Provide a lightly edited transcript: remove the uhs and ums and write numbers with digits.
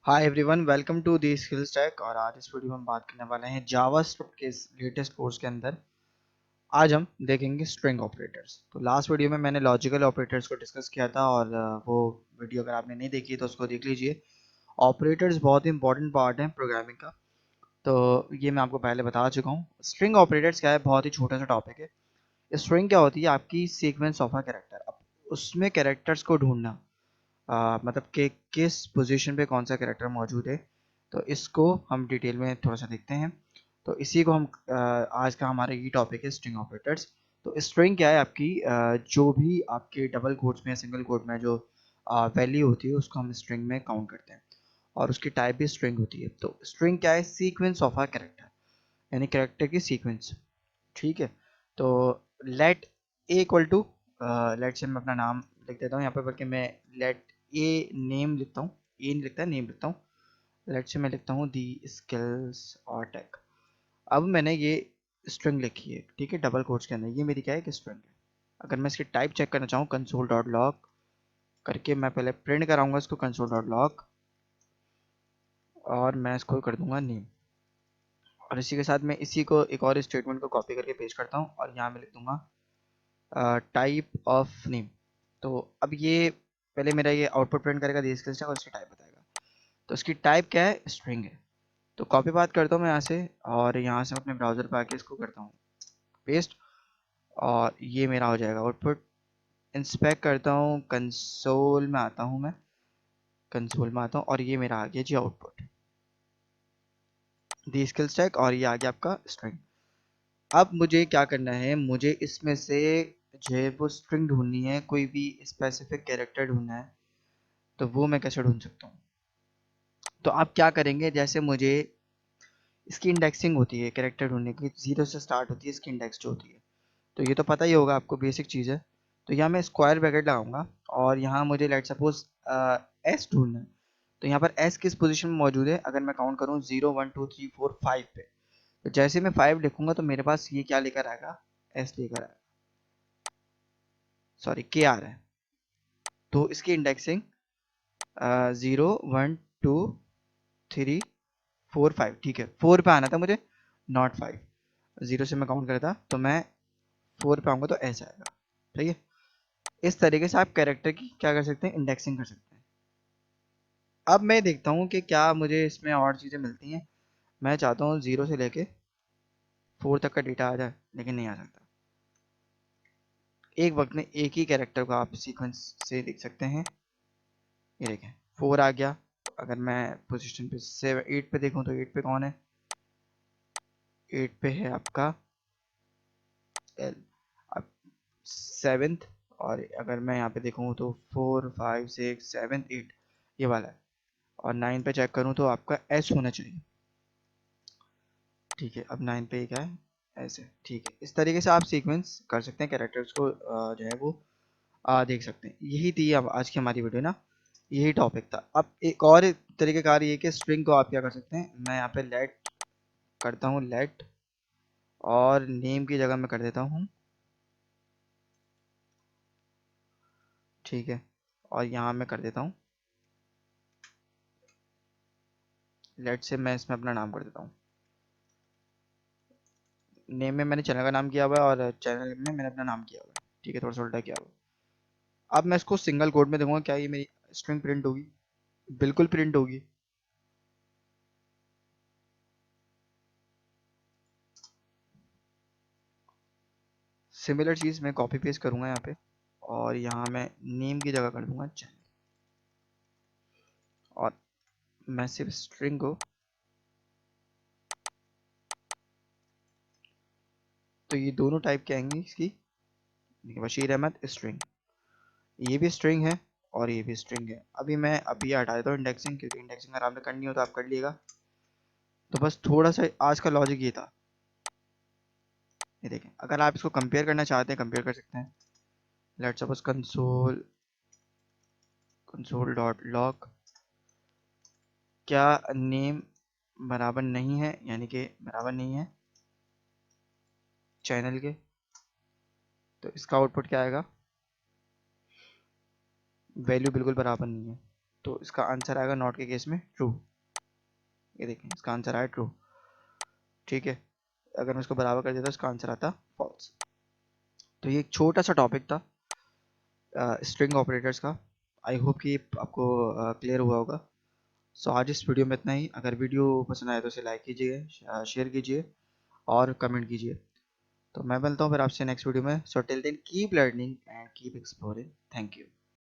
Hi everyone, welcome to the skill stack. और आज इस वीडियो में हम बात करने वाले हैं जावास्क्रिप्ट के लेटेस्ट कोर्स के अंदर। आज हम देखेंगे स्ट्रिंग ऑपरेटर्स। तो लास्ट वीडियो में मैंने लॉजिकल ऑपरेटर्स को डिस्कस किया था और वो वीडियो अगर आपने नहीं देखी तो उसको देख लीजिए। ऑपरेटर्स बहुत ही इंपॉर्टेंट पार्ट है प्रोग्रामिंग का, तो ये मैं आपको पहले बता चुका हूँ। स्ट्रिंग ऑपरेटर्स क्या है, बहुत ही छोटा सा टॉपिक है। स्ट्रिंग क्या होती है, आपकी सीक्वेंस ऑफ अ कैरेक्टर। अब उसमें कैरेक्टर्स को ढूंढना, मतलब कि किस पोजीशन पे कौन सा कैरेक्टर मौजूद है, तो इसको हम डिटेल में थोड़ा सा देखते हैं। तो इसी को हम आज का हमारा ये टॉपिक है स्ट्रिंग ऑपरेटर्स। तो स्ट्रिंग क्या है, आपकी जो भी आपके डबल कोट्स में सिंगल कोट में जो वैल्यू होती है उसको हम स्ट्रिंग में काउंट करते हैं, और उसकी टाइप भी स्ट्रिंग होती है। तो स्ट्रिंग क्या है, सीक्वेंस ऑफ अ कैरेक्टर, यानी कैरेक्टर की सीक्वेंस। ठीक है। तो let a equal to, let से मैं अपना नाम लिख देता हूँ यहाँ पे, बल्कि मैं लेट ए नेम लिखता हूँ। ए नहीं लिखता है, नेम लिखता हूँ। लेट से मैं लिखता हूँ दी स्किल्स और टेक। अब मैंने ये स्ट्रिंग लिखी है, ठीक है, डबल कोट्स के अंदर। ये मेरी क्या है, कि स्ट्रिंग है। अगर मैं इसकी टाइप चेक करना चाहूँ, कंसोल डॉट लॉग करके मैं पहले प्रिंट कराऊंगा इसको, कंसोल डॉट लॉग, और मैं इसको कर दूंगा नेम। और इसी के साथ मैं इसी को एक और स्टेटमेंट को कॉपी करके पेस्ट करता हूँ, और यहाँ मैं लिख दूंगा टाइप ऑफ नेम। तो अब ये पहले मेरा ये आउटपुट प्रिंट करेगा दी स्किल्स और इसकी टाइप बताएगा। तो इसकी टाइप क्या है, स्ट्रिंग है। तो कॉपी बात करता हूँ मैं यहाँ से, और यहाँ से अपने ब्राउजर पर आके इसको करता हूँ पेस्ट, और ये मेरा हो जाएगा आउटपुट। इंस्पेक्ट करता हूँ, कंसोल में आता हूँ मैं, कंसोल में आता हूँ, और ये मेरा आ गया जी आउटपुट, दी स्किल स्टैक, और ये आ गया आपका स्ट्रिंग। अब मुझे क्या करना है, मुझे इसमें से जो है वो स्ट्रिंग ढूंढनी है, कोई भी स्पेसिफिक कैरेक्टर ढूंढना है। तो वो मैं कैसे ढूंढ सकता हूँ? तो आप क्या करेंगे, जैसे मुझे इसकी इंडेक्सिंग होती है कैरेक्टर ढूंढने की, जीरो से स्टार्ट होती है इसकी इंडेक्स जो होती है। तो ये तो पता ही होगा आपको, बेसिक चीज़ है। तो यहाँ मैं स्क्वायर ब्रैकेट लगाऊंगा, और यहाँ मुझे लेट सपोज एस ढूंढना है। तो यहाँ पर एस किस पोजीशन में मौजूद है, अगर मैं काउंट करूँ 0 1 2 3 4 5 पे, तो जैसे मैं 5 लिखूंगा तो मेरे पास ये क्या लेकर आएगा, एस लेकर आएगा, सॉरी के आ रहा है। तो इसकी इंडेक्सिंग 0 1 2 3 4 5, ठीक है। 4 पे आना था मुझे, नॉट 5। 0 से मैं काउंट करता तो मैं 4 पे आऊँगा तो ऐसा आएगा। ठीक है। इस तरीके से आप कैरेक्टर की क्या कर सकते हैं, इंडेक्सिंग कर सकते हैं। अब मैं देखता हूँ कि क्या मुझे इसमें और चीज़ें मिलती हैं। मैं चाहता हूँ 0 से लेके 4 तक का डेटा आ जाए, लेकिन नहीं आ सकता। एक वक्त में एक ही कैरेक्टर को आप सीक्वेंस से देख सकते हैं। ये देखें, 4 आ गया। अगर मैं पोजीशन पे 8 पे देखूँ तो 8 पे कौन है, 8 पे है आपका एल। अब 7th, और अगर मैं यहाँ पे देखूँ तो 4 5 6 7 8 ये वाला है। और 9 पे चेक करूँ तो आपका एस होना चाहिए। ठीक है, अब 9 पे क्या है, ऐसे। ठीक है, इस तरीके से आप सीक्वेंस कर सकते हैं कैरेक्टर्स को, जो है वो देख सकते हैं। यही थी अब आज की हमारी वीडियो ना, यही टॉपिक था। अब एक और तरीक़ेकार ये कि स्ट्रिंग को आप क्या कर सकते हैं, मैं यहाँ पे लेट करता हूँ, लेट, और नेम की जगह मैं कर देता हूँ, ठीक है। और यहाँ मैं कर देता हूँ लेट से, मैं इसमें अपना नाम कर देता हूँ। नेम में मैंने चैनल का नाम किया हुआ है, और चैनल में मैंने अपना नाम किया हुआ है, ठीक है, थोड़ा सा उल्टा किया हुआ है। अब मैं इसको सिंगल कोड में देखूंगा, क्या ये मेरी स्ट्रिंग प्रिंट होगी? बिल्कुल प्रिंट होगी। सिमिलर चीज़ मैं कॉपी पेस्ट करूंगा यहाँ पे, और यहाँ मैं नेम की जगह कर दूंगा चैनल, और मैं सिर्फ स्ट्रिंग को, तो ये दोनों टाइप के आएंगे इसकी। देखिए, बशीर अहमद स्ट्रिंग, ये भी स्ट्रिंग है और ये भी स्ट्रिंग है। अभी मैं अभी हटा देता हूँ इंडेक्सिंग, क्योंकि इंडेक्सिंग अगर आपने करनी हो तो आप कर लीजिएगा। तो बस थोड़ा सा आज का लॉजिक ये था। ये देखें, अगर आप इसको कंपेयर करना चाहते हैं, कंपेयर कर सकते हैं। Let's suppose console, console dot log, क्या नेम बराबर नहीं है, यानी कि बराबर नहीं है चैनल के, तो इसका आउटपुट क्या आएगा, वैल्यू बिल्कुल बराबर नहीं है। तो इसका आंसर आएगा नॉट के केस में ट्रू। ये देखें, इसका आंसर आया ट्रू। ठीक है, अगर मैं इसको बराबर कर देता तो इसका आंसर आता फॉल्स। तो ये एक छोटा सा टॉपिक था स्ट्रिंग ऑपरेटर्स का। आई होप कि आपको क्लियर हुआ होगा। सो आज इस वीडियो में इतना ही। अगर वीडियो पसंद आए तो इसे लाइक कीजिए, शेयर कीजिए और कमेंट कीजिए। तो मैं मिलता हूँ फिर आपसे नेक्स्ट वीडियो में। So till then keep learning and keep exploring. Thank you.